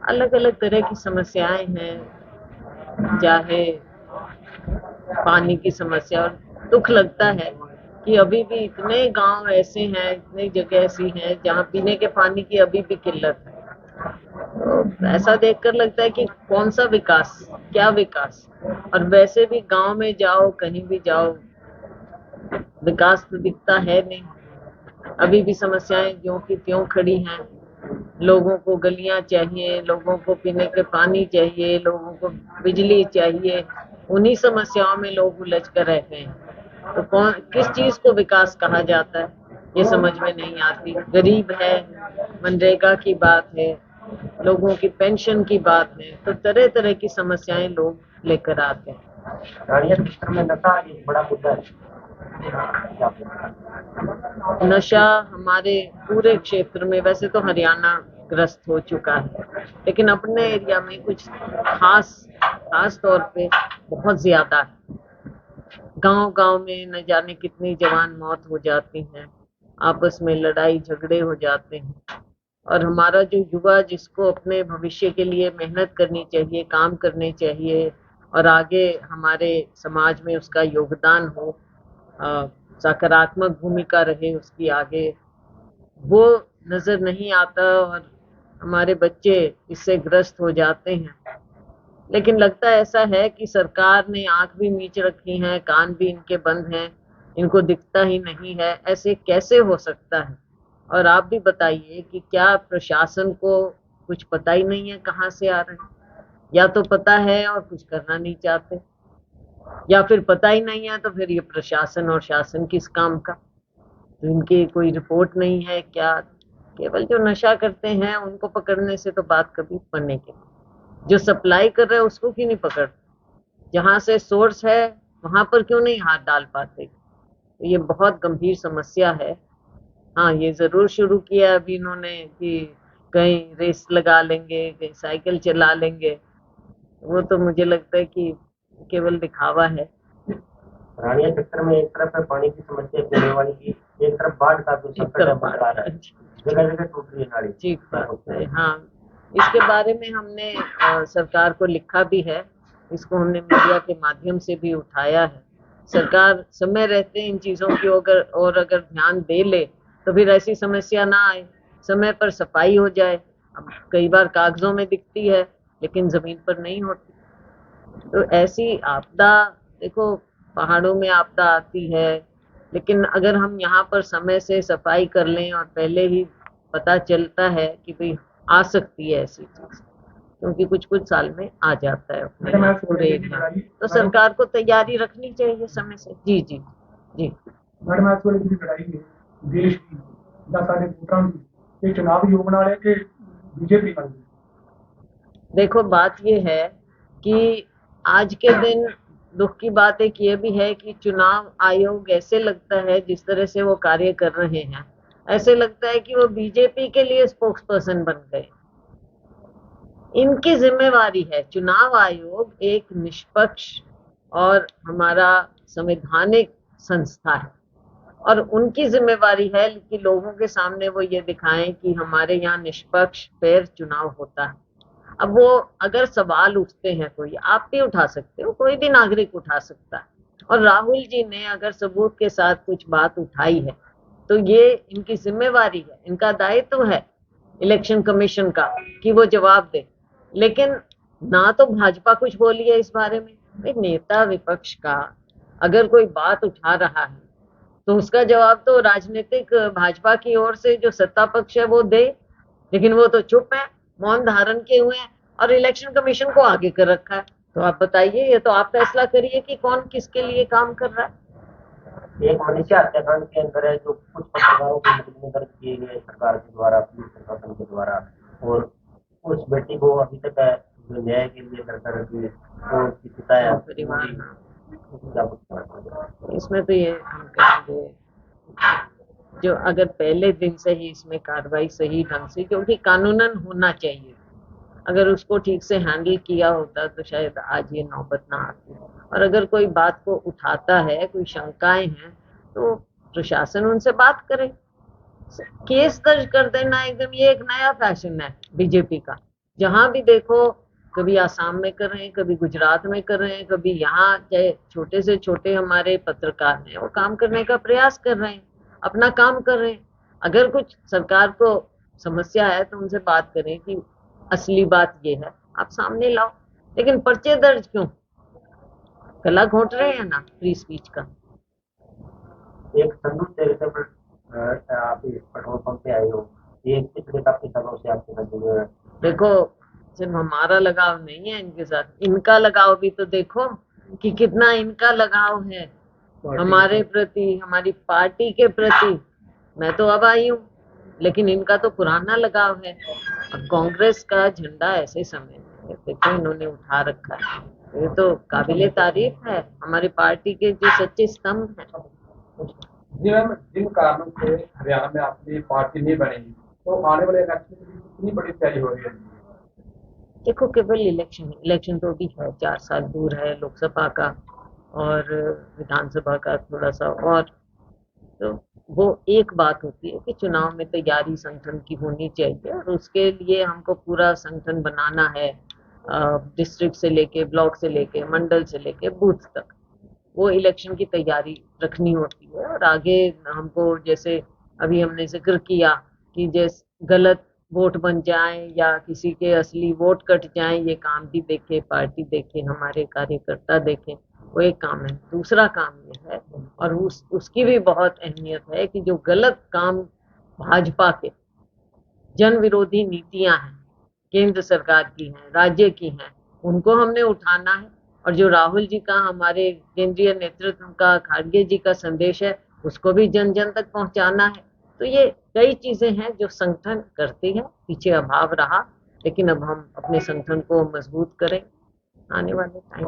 अलग अलग तरह की समस्याएं हैं, चाहे पानी की समस्या। और दुख लगता है कि अभी भी इतने गांव ऐसे हैं, इतनी जगह ऐसी हैं जहां पीने के पानी की अभी भी किल्लत है। तो ऐसा देखकर लगता है कि कौन सा विकास, क्या विकास। और वैसे भी गांव में जाओ, कहीं भी जाओ, विकास तो दिखता है नहीं। अभी भी समस्याएं ज्यों की त्यों खड़ी हैं। लोगों को गलियां चाहिए, लोगों को पीने के पानी चाहिए, लोगों को बिजली चाहिए। उन्हीं समस्याओं में लोग उलझ कर रहते हैं। तो कौन किस चीज को विकास कहा जाता है, ये समझ में नहीं आती। गरीब है, मनरेगा की बात है, लोगों की पेंशन की बात है, तो तरह तरह की समस्याएं लोग लेकर आते हैं। रानिया क्षेत्र में नशा एक बड़ा मुद्दा है। नशा हमारे पूरे क्षेत्र में, वैसे तो हरियाणा ग्रस्त हो चुका है, लेकिन अपने एरिया में कुछ खास खास तौर पे बहुत ज्यादा है। गांव गांव में न जाने कितनी जवान मौत हो जाती हैं, आपस में लड़ाई झगड़े हो जाते हैं। और हमारा जो युवा, जिसको अपने भविष्य के लिए मेहनत करनी चाहिए, काम करने चाहिए, और आगे हमारे समाज में उसका योगदान हो, सकारात्मक भूमिका रहे उसकी आगे, वो नजर नहीं आता। और हमारे बच्चे इससे ग्रस्त हो जाते हैं। लेकिन लगता ऐसा है कि सरकार ने आंख भी मीच रखी है, कान भी इनके बंद हैं, इनको दिखता ही नहीं है। ऐसे कैसे हो सकता है? और आप भी बताइए कि क्या प्रशासन को कुछ पता ही नहीं है कहाँ से आ रहे हैं, या तो पता है और कुछ करना नहीं चाहते, या फिर पता ही नहीं है तो फिर ये प्रशासन और शासन किस काम का? तो इनकी कोई रिपोर्ट नहीं है क्या? केवल जो नशा करते हैं उनको पकड़ने से तो बात कभी बनने की नहीं। जो सप्लाई कर रहे हैं उसको क्यों नहीं पकड़? जहां से सोर्स है वहां पर क्यों नहीं हाथ डाल पाते? तो ये बहुत गंभीर समस्या है। हाँ, ये जरूर शुरू किया अभी इन्होंने कि कहीं रेस लगा लेंगे, कहीं साइकिल चला लेंगे। वो तो मुझे लगता है कि केवल दिखावा है। रानिया क्षेत्र में एक तरफ है पानी की समस्या पीने वाली की, एक तरफ बाढ़ का जो एक संकट है तरफ मंडरा रहा है, जगह जगह टूट रही है नाली। ठीक बात है। हाँ, इसके बारे में हमने सरकार को लिखा भी है, इसको हमने मीडिया के माध्यम से भी उठाया है। सरकार समय रहते इन चीजों की अगर ध्यान दे ले तो फिर ऐसी समस्या ना आए, समय पर सफाई हो जाए। अब कई बार कागजों में दिखती है लेकिन जमीन पर नहीं होती। तो ऐसी आपदा, देखो, पहाड़ों में आपदा आती है, लेकिन अगर हम यहाँ पर समय से सफाई कर लें और पहले ही पता चलता है कि भाई आ सकती है ऐसी चीज, क्योंकि कुछ कुछ साल में आ जाता है अपने यहाँ पूरे एरिया, तो सरकार को तैयारी रखनी चाहिए समय से। जी जी जी। मैडम आज वाली ਜਿਹੜੀ ਲੜਾਈ ਹੈ ਦੇਸ਼ ਦੀ ਜਾਂ ਸਾਡੇ ਵੋਟਰਾਂ ਦੀ ਇਹ ਚੁਣਾਵ योग ਨਾਲ है कि बीजेपी वाली? देखो, बात ये है कि आज के दिन दुख की बात एक ये भी है कि चुनाव आयोग ऐसे लगता है, जिस तरह से वो कार्य कर रहे हैं, ऐसे लगता है कि वो बीजेपी के लिए स्पोक्स पर्सन बन गए। इनकी जिम्मेवारी है, चुनाव आयोग एक निष्पक्ष और हमारा संवैधानिक संस्था है, और उनकी जिम्मेवारी है कि लोगों के सामने वो ये दिखाएं कि हमारे यहाँ निष्पक्ष फेयर चुनाव होता है। अब वो अगर सवाल उठते हैं, कोई आप भी उठा सकते हो, कोई भी नागरिक उठा सकता है, और राहुल जी ने अगर सबूत के साथ कुछ बात उठाई है तो ये इनकी जिम्मेवारी है, इनका दायित्व है इलेक्शन कमीशन का कि वो जवाब दे। लेकिन ना तो भाजपा कुछ बोली है इस बारे में। एक नेता विपक्ष का अगर कोई बात उठा रहा है तो उसका जवाब तो राजनीतिक भाजपा की ओर से जो सत्ता पक्ष है वो दे, लेकिन वो तो चुप है, मौन धारण किए हुए हैं, और इलेक्शन कमीशन को आगे कर रखा है। तो आप बताइए, ये तो आप फैसला करिए कि कौन किसके लिए काम कर रहा है। एक मनीषा हत्याकांड के अंदर है जो कुछ पत्रकारों के मुकदमे दर्ज किए गए सरकार के द्वारा, पुलिस प्रशासन के द्वारा, और उस बेटी को अभी तक है जो न्याय के लिए लड़कर रखी तो उसकी पिता है परिवार, क्या कुछ इसमें तो ये हम कहेंगे, जो अगर पहले दिन से ही इसमें कार्रवाई सही ढंग से, क्योंकि कानूनन होना चाहिए, अगर उसको ठीक से हैंडल किया होता तो शायद आज ये नौबत ना आती। और अगर कोई बात को उठाता है, कोई शंकाएं हैं, तो प्रशासन उनसे बात करे, केस दर्ज कर देना एकदम, ये एक नया फैशन है बीजेपी का। जहां भी देखो, कभी आसाम में कर रहे हैं, कभी गुजरात में कर रहे हैं, कभी यहाँ चाहे छोटे से छोटे हमारे पत्रकार हैं वो काम करने का प्रयास कर रहे हैं, अपना काम कर रहे हैं। अगर कुछ सरकार को समस्या है तो उनसे बात करें कि असली बात ये है, आप सामने लाओ। लेकिन पर्चे दर्ज क्यों? गला घोट रहे हैं ना फ्री स्पीच का। एक संदूक चैरिटेबल आप इस पेट्रोल पंप पे आए हो, ये पिछले काफी सालों से आपके साथ जुड़े हुए हैं। देखो, सिर्फ हमारा लगाव नहीं है इनके साथ, इनका लगाव भी तो देखो कि कितना इनका लगाव है हमारे प्रति, हमारी पार्टी के प्रति। मैं तो अब आई हूँ, लेकिन इनका तो पुराना लगाव है। और कांग्रेस का झंडा ऐसे समय में देखो इन्होंने उठा रखा है, ये तो काबिले तारीफ है, हमारी पार्टी के जो सच्चे स्तंभ हैं। जी मैम, जिन कारणों से हरियाणा में अपनी पार्टी नहीं बनेगी, तो आने वाले इलेक्शन की कितनी बड़ी तैयारी हो रही है? देखो, केवल इलेक्शन तो अभी है, 4 साल दूर है लोकसभा का और विधानसभा का थोड़ा सा और। तो वो एक बात होती है कि चुनाव में तैयारी संगठन की होनी चाहिए और उसके लिए हमको पूरा संगठन बनाना है, डिस्ट्रिक्ट से लेके, ब्लॉक से लेके, मंडल से लेके बूथ तक। वो इलेक्शन की तैयारी रखनी होती है। और आगे हमको, जैसे अभी हमने जिक्र किया कि जैसे गलत वोट बन जाए या किसी के असली वोट कट जाए, ये काम भी देखे, पार्टी देखे, हमारे कार्यकर्ता देखें, वो एक काम है। दूसरा काम ये है, और उसकी भी बहुत अहमियत है, कि जो गलत काम भाजपा के जन विरोधी नीतियां हैं, केंद्र सरकार की हैं, राज्य की हैं, उनको हमने उठाना है। और जो राहुल जी का, हमारे केंद्रीय नेतृत्व का, खाड़गे जी का संदेश है, उसको भी जन जन तक पहुंचाना है। तो ये कई चीजें हैं जो संगठन करती है, पीछे अभाव रहा, लेकिन अब हम अपने संगठन को मजबूत करें आने वाले टाइम।